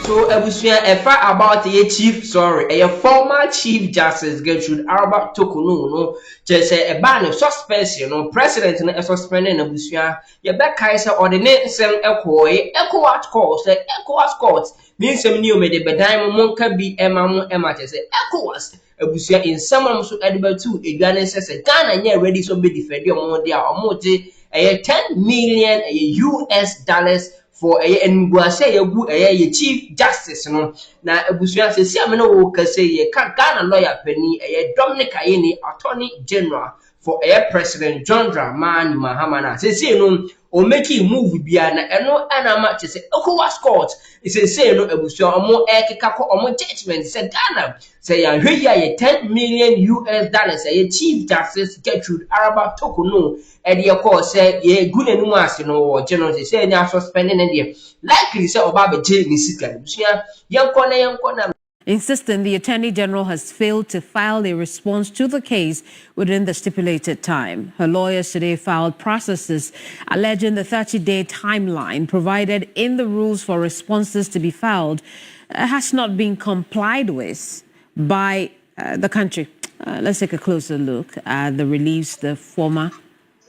So Ebusia efa about a former Chief Justice Gertrude Arba Tokunu no just a ban suspension no president no suspending Ebusia ye back say ordinate sem Ecowas court say Ecowas court means some new me de bedan mo monka bi ema say Ecowas Ebusia in some so edible too Ghana says Ghana nye ready so be defend omo dia omo je 10 million US dollars for and say a chief justice no na abusua say see amena wo ka say ye ka Ghana lawyer pani Dominic Ayeni attorney general for president John Dramani Mahama na say no o make move bia na eno anama say Ecowas court say no abusua omo ekeka ko omo judgment say Ghana say ya hwe ya 10 million US dollars a chief justice Gertrude Araba Tokunu e dey call say ye good enu ase no general say any suspending and likely say oba be jail ni sika abusua yenko na insisting the Attorney General has failed to file a response to the case within the stipulated time. Her lawyers today filed processes alleging the 30-day timeline provided in the rules for responses to be filed has not been complied with by the country. Let's take a closer look at the reliefs the former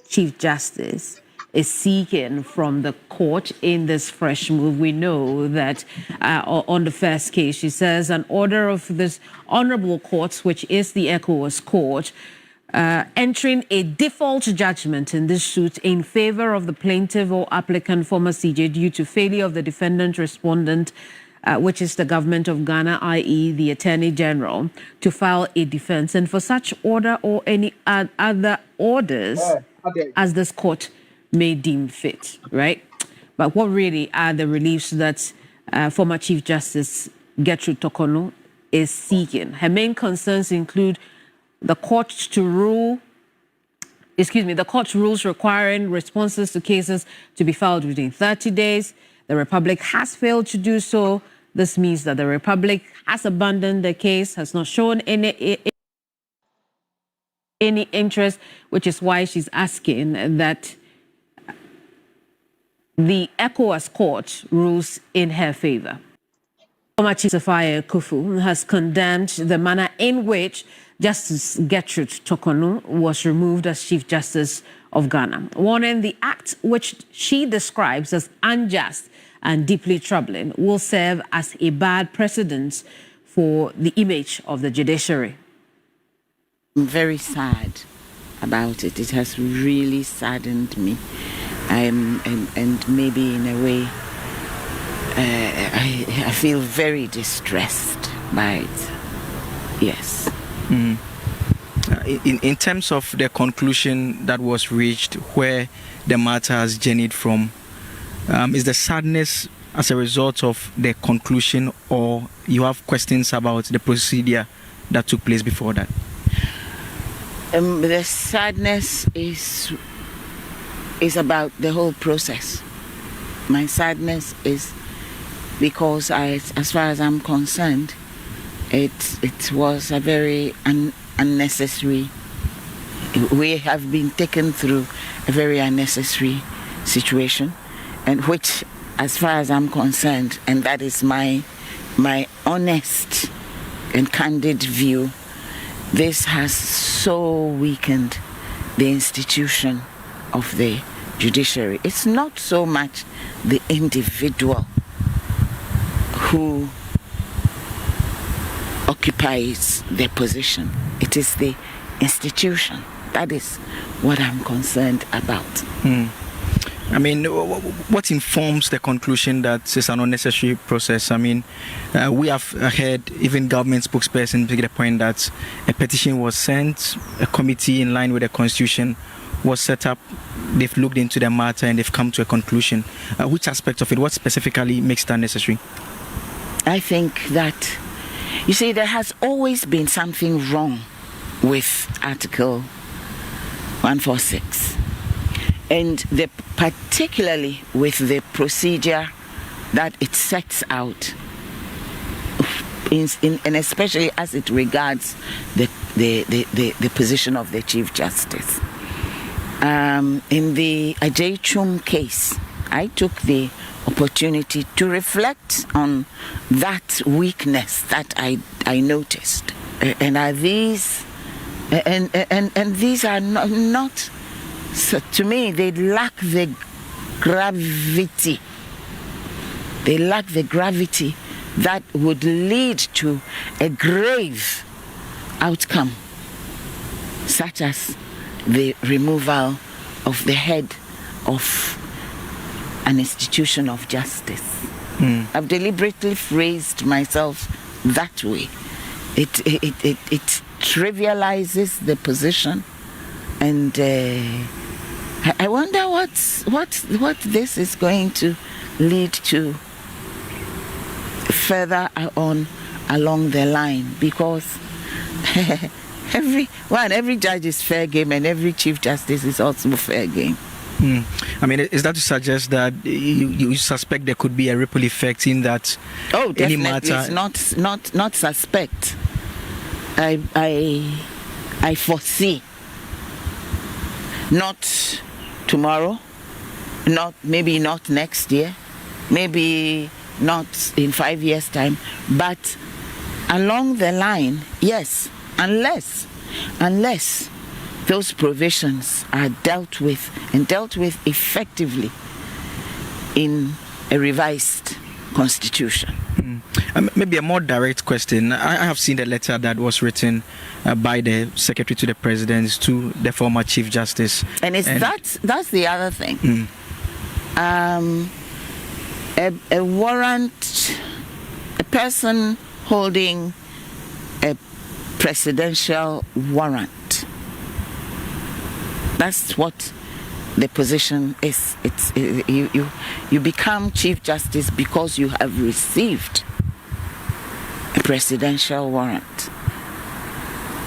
Chief Justice is seeking from the court in this fresh move. We know that on the first case, she says an order of this honorable court, which is the Ecowas court, entering a default judgment in this suit in favor of the plaintiff or applicant, former CJ, due to failure of the defendant respondent, which is the government of Ghana, i.e. the Attorney General, to file a defense. And for such order or any other orders as this court may deem fit, right? But what really are the reliefs that former Chief Justice Gertrude Tokunu is seeking? Her main concerns include the court's rules requiring responses to cases to be filed within 30 days. The Republic has failed to do so. This means that the Republic has abandoned the case, has not shown any interest, which is why she's asking that the Ecowas court rules in her favor. Former Chief Justice Kufu has condemned the manner in which Justice Gertrude Tokunu was removed as Chief Justice of Ghana, warning the act, which she describes as unjust and deeply troubling, will serve as a bad precedent for the image of the judiciary. I'm very sad about it. It has really saddened me. And maybe in a way, I feel very distressed by it. Yes. In terms of the conclusion that was reached, where the matter has journeyed from, is the sadness as a result of the conclusion, or you have questions about the procedure that took place before that? The sadness is about the whole process. My sadness is because as far as I'm concerned, it was a very unnecessary. We have been taken through a very unnecessary situation, and which, as far as I'm concerned, and that is my honest and candid view, this has so weakened the institution of the judiciary. It's not so much the individual who occupies their position. It is the institution. That is what I'm concerned about. I mean, what informs the conclusion that it's an unnecessary process? I mean, we have heard even government spokesperson make the point that a petition was sent, a committee in line with the constitution was set up, they've looked into the matter and they've come to a conclusion. Which aspect of it, what specifically makes that necessary? I think that, you see, there has always been something wrong with Article 146. And particularly with the procedure that it sets out, and especially as it regards the position of the Chief Justice. In the Ajay Chum case, I took the opportunity to reflect on that weakness that I noticed. And are these and these are not so to me, they lack the gravity. They lack the gravity that would lead to a grave outcome, such as the removal of the head of an institution of justice. I've deliberately phrased myself that way. It trivializes the position, and I wonder what this is going to lead to further on along the line, because every judge is fair game and every chief justice is also fair game. I mean, is that to suggest that you suspect there could be a ripple effect in that? Oh, definitely. Any matter... It's not suspect. I foresee, not tomorrow, maybe not next year, maybe not in 5 years' time, but along the line, yes, unless those provisions are dealt with effectively in a revised constitution. Maybe a more direct question. I have seen the letter that was written by the Secretary to the President to the former Chief Justice. And that's the other thing. A warrant, a person holding a presidential warrant. That's what the position is. You become Chief Justice because you have received a presidential warrant.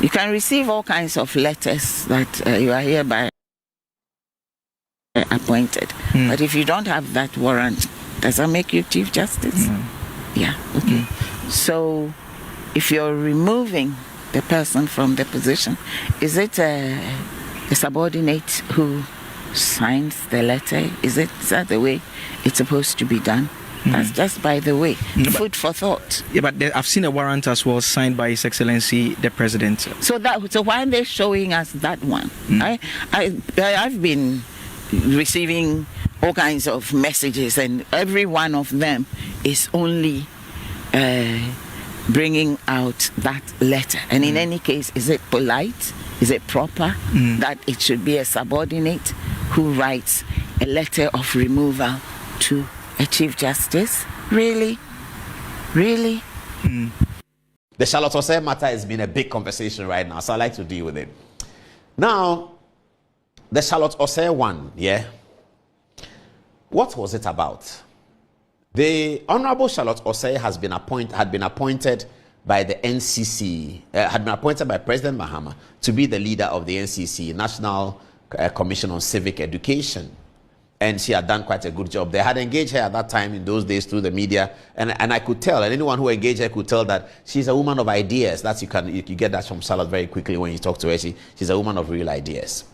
You can receive all kinds of letters that you are hereby appointed. But if you don't have that warrant, does that make you Chief Justice? Yeah, okay. So if you're removing the person from the position, is it a subordinate who signs the letter? Is that the way it's supposed to be done? That's just by the way, food for thought. Yeah, but I've seen a warrant as well signed by His Excellency the President. So why are they showing us that one? I've been receiving all kinds of messages, and every one of them is only bringing out that letter. And in any case, is it polite? Is it proper that it should be a subordinate who writes a letter of removal to a Chief Justice? Really? Really? The Charlotte Osei matter has been a big conversation right now, so I like to deal with it. Now, the Charlotte Osei one, yeah? What was it about? The Honorable Charlotte Osei had been appointed by the NCC, had been appointed by President Mahama to be the leader of the NCC, National Commission on Civic Education. And she had done quite a good job. They had engaged her at that time in those days through the media, and I could tell, and anyone who engaged her could tell that she's a woman of ideas. You get that from Charlotte very quickly when you talk to her. She's a woman of real ideas.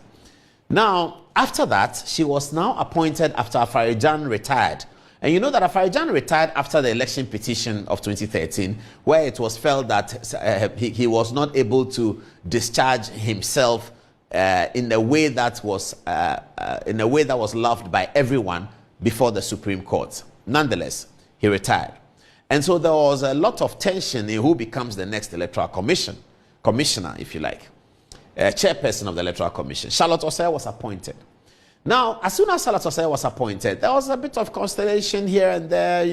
Now, after that, she was now appointed after Afarijan retired. And you know that Afarijan retired after the election petition of 2013, where it was felt that he was not able to discharge himself in a way that was loved by everyone before the Supreme Court. Nonetheless, he retired. And so there was a lot of tension in who becomes the next Electoral Commissioner, if you like, chairperson of the Electoral Commission. Charlotte Osei was appointed. Now, as soon as Charlotte Osei was appointed, there was a bit of constellation here and there,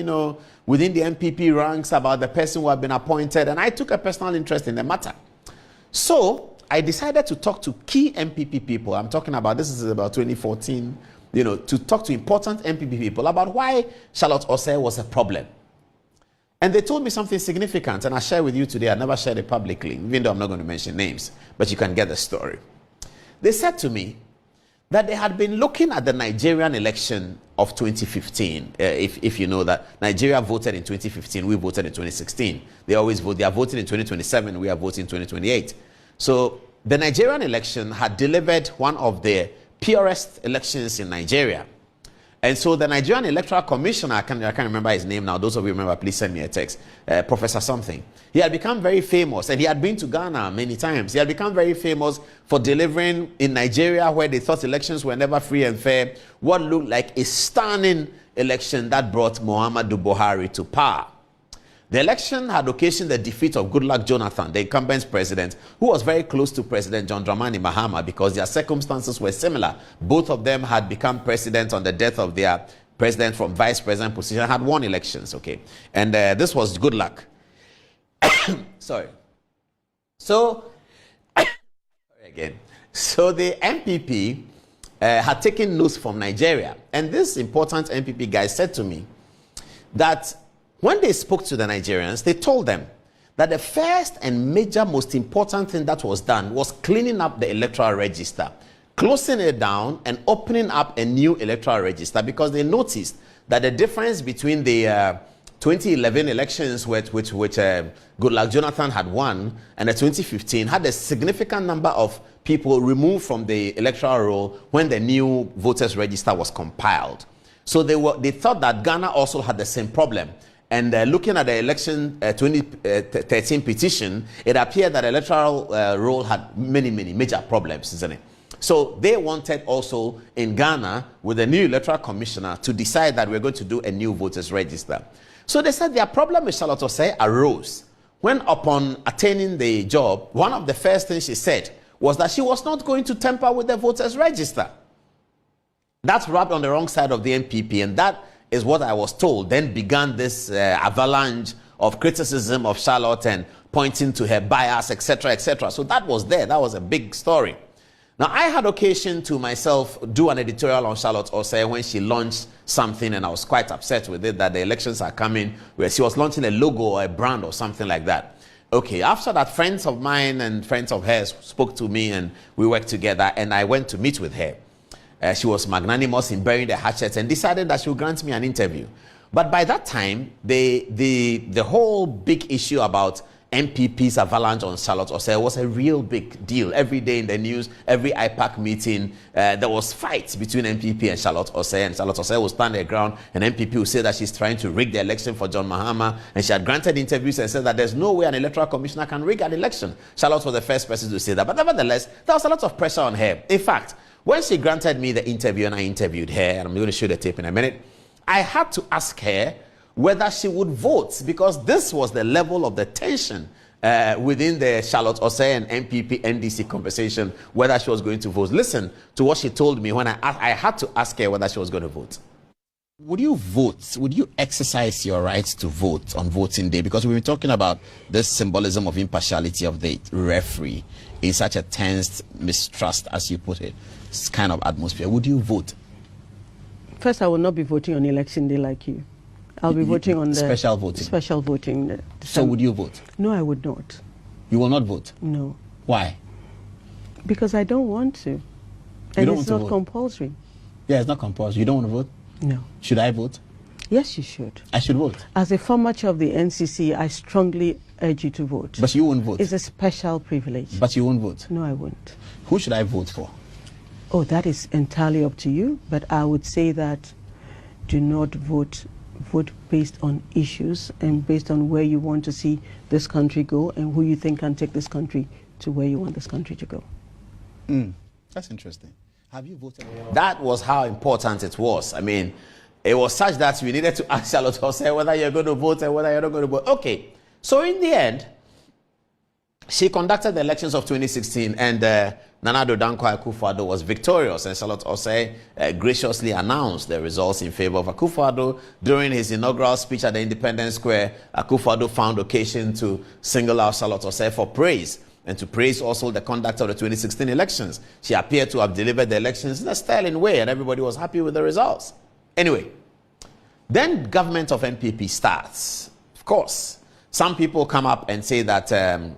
within the MPP ranks about the person who had been appointed, and I took a personal interest in the matter. So I decided to talk to key MPP people. I'm talking about, this is about 2014, to talk to important MPP people about why Charlotte Osei was a problem. And they told me something significant, and I share with you today. I never shared it publicly, even though I'm not going to mention names, but you can get the story. They said to me that they had been looking at the Nigerian election of 2015. If you know that Nigeria voted in 2015, we voted in 2016. They always vote. They are voting in 2027. We are voting in 2028. So the Nigerian election had delivered one of the purest elections in Nigeria. And so the Nigerian Electoral Commissioner, I can't remember his name now. Those of you remember, please send me a text. Professor something. He had become very famous, and he had been to Ghana many times. He had become very famous for delivering in Nigeria, where they thought elections were never free and fair, what looked like a stunning election that brought Muhammadu Buhari to power. The election had occasioned the defeat of Goodluck Jonathan, the incumbent president, who was very close to President John Dramani Mahama because their circumstances were similar. Both of them had become president on the death of their president from vice president position, had won elections, okay? And this was Goodluck. Sorry. So, again. So the MPP had taken notes from Nigeria. And this important MPP guy said to me that when they spoke to the Nigerians, they told them that the first and major, most important thing that was done was cleaning up the electoral register, closing it down and opening up a new electoral register, because they noticed that the difference between the 2011 elections, which Goodluck Jonathan had won, and the 2015 had a significant number of people removed from the electoral roll when the new voters register was compiled. So they thought that Ghana also had the same problem. And looking at the election 2013 petition, it appeared that the electoral roll had many major problems, isn't it? So they wanted also in Ghana, with the new electoral commissioner, to decide that we're going to do a new voters register. So they said their problem with Charlotte Osei arose when, upon attaining the job, one of the first things she said was that she was not going to tamper with the voters register. That's rubbed on the wrong side of the MPP, and that is what I was told. Then began this avalanche of criticism of Charlotte and pointing to her bias, etc., etc. So that was there. That was a big story. Now, I had occasion to myself do an editorial on Charlotte Osei when she launched something, and I was quite upset with it that the elections are coming, where she was launching a logo or a brand or something like that. Okay, after that, friends of mine and friends of hers spoke to me, and we worked together, and I went to meet with her. She was magnanimous in burying the hatchet and decided that she would grant me an interview. But by that time, the whole big issue about MPP's avalanche on Charlotte Osei was a real big deal. Every day in the news, every IPAC meeting, there was fights between MPP and Charlotte Osei, and Charlotte Osei would stand her ground, and MPP would say that she's trying to rig the election for John Mahama, and she had granted interviews and said that there's no way an electoral commissioner can rig an election. Charlotte was the first person to say that, but nevertheless, there was a lot of pressure on her. In fact, when she granted me the interview and I interviewed her, and I'm going to show the tape in a minute, I had to ask her whether she would vote, because this was the level of the tension within the Charlotte Osei and MPP NDC conversation, whether she was going to vote. Listen to what she told me when I had to ask her whether she was going to vote. Would you vote? Would you exercise your rights to vote on voting day? Because we've been talking about this symbolism of impartiality of the referee in such a tense mistrust, as you put it, kind of atmosphere. Would you vote? First, I will not be voting on election day like you. I'll be voting on the special voting. Special voting. So would you vote? No, I would not. You will not vote? No. Why? Because I don't want to. And it's not compulsory. Yeah, it's not compulsory. You don't want to vote? No. Should I vote? Yes, you should. I should vote? As a former chair of the NCC, I strongly urge you to vote. But you won't vote? It's a special privilege. But you won't vote? No, I won't. Who should I vote for? Oh, that is entirely up to you. But I would say that do not vote based on issues and based on where you want to see this country go and who you think can take this country to where you want this country to go. That's interesting. Have you voted? That was how important it was. I mean, it was such that we needed to ask Charlotte Osei whether you're going to vote and whether you're not going to vote. Okay, so in the end, she conducted the elections of 2016, and Nana Addo Dankwa Akufo-Addo was victorious, and Charlotte Osei graciously announced the results in favor of Akufo-Addo. During his inaugural speech at the Independence Square, Akufo-Addo found occasion to single out Charlotte Osei for praise, and to praise also the conduct of the 2016 elections. She appeared to have delivered the elections in a sterling way, and everybody was happy with the results. Anyway, then government of MPP starts. Of course, some people come up and say that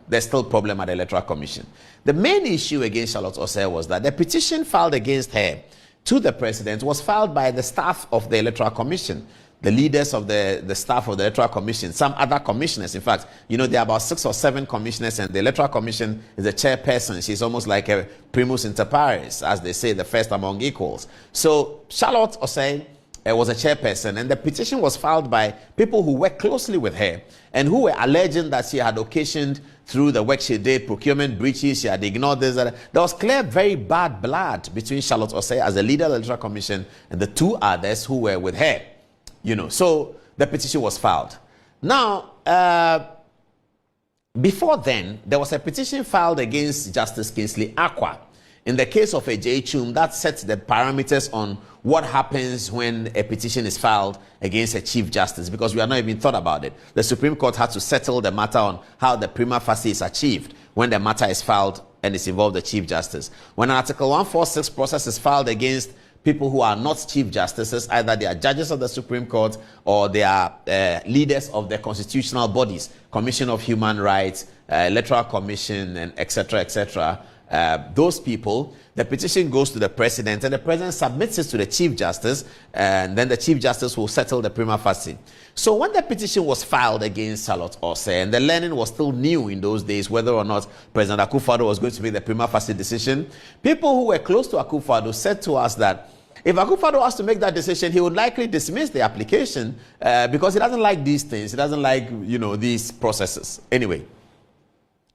there's still a problem at the Electoral Commission. The main issue against Charlotte Osei was that the petition filed against her to the president was filed by the staff of the Electoral Commission, the leaders of the staff of the Electoral Commission, some other commissioners. In fact, you know, there are about 6 or 7 commissioners, and the Electoral Commission is the chairperson. She's almost like a primus inter pares, as they say, the first among equals. So Charlotte Osei was a chairperson, and the petition was filed by people who worked closely with her and who were alleging that she had occasioned, through the work she did, procurement breaches, she had ignored this. There was clear, very bad blood between Charlotte Osei as the leader of the Electoral Commission and the two others who were with her. So the petition was filed. Now, before then, there was a petition filed against Justice Kingsley Acquah in the case of A.J. Chum that sets the parameters on what happens when a petition is filed against a Chief Justice, because we have not even thought about it. The Supreme Court had to settle the matter on how the prima facie is achieved when the matter is filed and it's involved the Chief Justice. When an Article 146 process is filed against people who are not Chief Justices, either they are judges of the Supreme Court or they are leaders of the constitutional bodies, Commission of Human Rights, Electoral Commission, and etc., etc., those people, the petition goes to the president and the president submits it to the Chief Justice, and then the Chief Justice will settle the prima facie. So when the petition was filed against Charlotte Osei, and the learning was still new in those days whether or not President Akufo-Addo was going to make the prima facie decision, people who were close to Akufo-Addo said to us that if Akufo-Addo has to make that decision, he would likely dismiss the application because he doesn't like these things. He doesn't like, these processes. Anyway,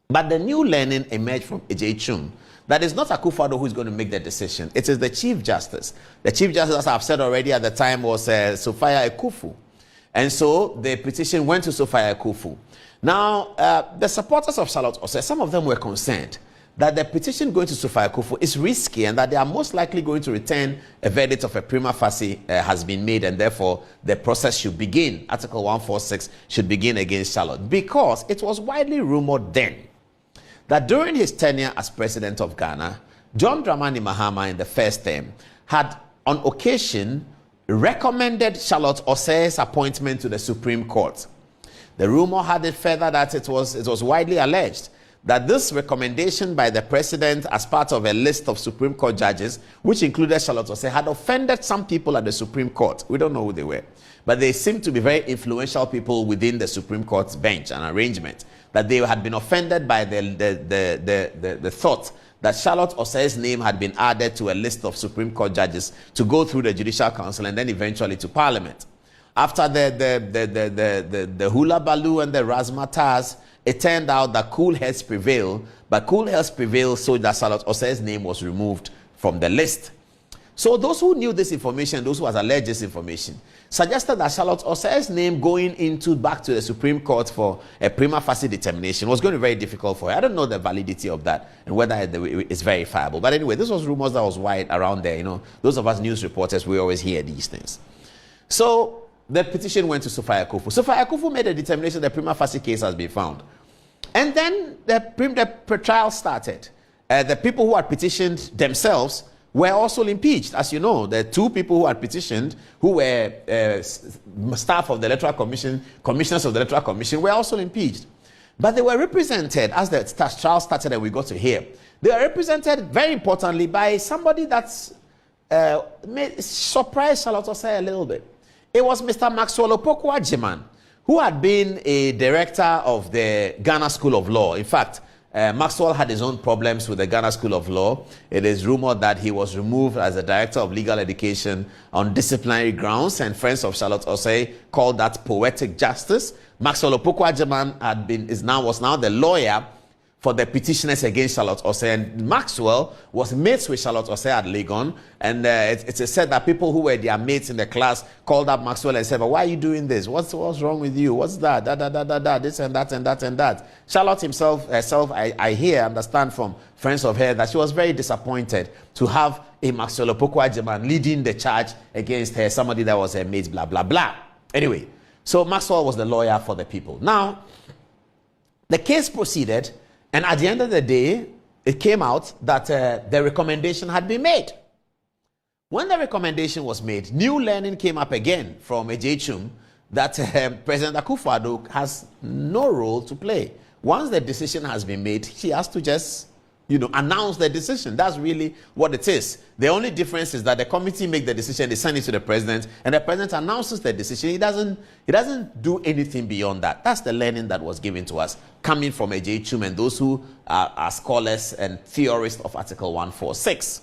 but the new learning emerged from A.J. Chum that it's not Akufo-Addo who is going to make the decision. It is the Chief Justice. The Chief Justice, as I've said already at the time, was Sophia Ekufu. And so the petition went to Sophia Ekufu. Now, the supporters of Charlotte Osei, some of them were concerned that the petition going to Sophia Ekufu is risky and that they are most likely going to return a verdict of a prima facie has been made, and therefore the process should begin. Article 146 should begin against Charlotte, because it was widely rumored then that during his tenure as president of Ghana, John Dramani Mahama in the first term had on occasion recommended Charlotte Osei's appointment to the Supreme Court. The rumor had it further that it was widely alleged that this recommendation by the president as part of a list of Supreme Court judges, which included Charlotte Osei, had offended some people at the Supreme Court. We don't know who they were, but they seemed to be very influential people within the Supreme Court's bench and arrangement, that they had been offended by the thought that Charlotte Osei's name had been added to a list of Supreme Court judges to go through the Judicial Council and then eventually to Parliament. After the hula baloo and the razzmatazz, it turned out that cool heads prevailed, but cool heads prevailed so that Charlotte Osei's name was removed from the list. So those who knew this information, those who had alleged this information, suggested that Charlotte Osei's name going back to the Supreme Court for a prima facie determination was going to be very difficult for her. I don't know the validity of that and whether it's verifiable. But anyway, this was rumors that was wide around there. Those of us news reporters, we always hear these things. So the petition went to Sophia Ekufu. Sophia Ekufu made a determination that the prima facie case has been found. And then the trial started. The people who had petitioned themselves were also impeached. As you know, the two people who had petitioned, who were staff of the Electoral Commission, commissioners of the Electoral Commission, were also impeached. But they were represented, as the trial started and we got to hear, they were represented very importantly by somebody that's surprised Charlotte Osei a little bit. It was Mr. Maxwell Opoku-Agyeman, who had been a director of the Ghana School of Law. In fact, Maxwell had his own problems with the Ghana School of Law. It is rumored that he was removed as the director of legal education on disciplinary grounds, and friends of Charlotte Osei called that poetic justice. Maxwell Opoku-Agyeman was now the lawyer for the petitioners against Charlotte Osei, and Maxwell was mates with Charlotte Osei at Legon, and it's said that people who were their mates in the class called up Maxwell and said, "But why are you doing this? What's wrong with you? What's that? This and that and that and that." Charlotte herself, I understand from friends of hers that she was very disappointed to have a Maxwell Opoku-Agyeman leading the charge against her, somebody that was her mate, blah, blah, blah. Anyway, so Maxwell was the lawyer for the people. Now, the case proceeded, and at the end of the day, it came out that the recommendation had been made. When the recommendation was made, new learning came up again from A.J. Chum that President Akufo-Addo has no role to play. Once the decision has been made, he has to just, announce the decision. That's really what it is. The only difference is that the committee make the decision, they send it to the president, and the president announces the decision. He doesn't do anything beyond that. That's the learning that was given to us, coming from A.J. Chum and those who are scholars and theorists of Article 146.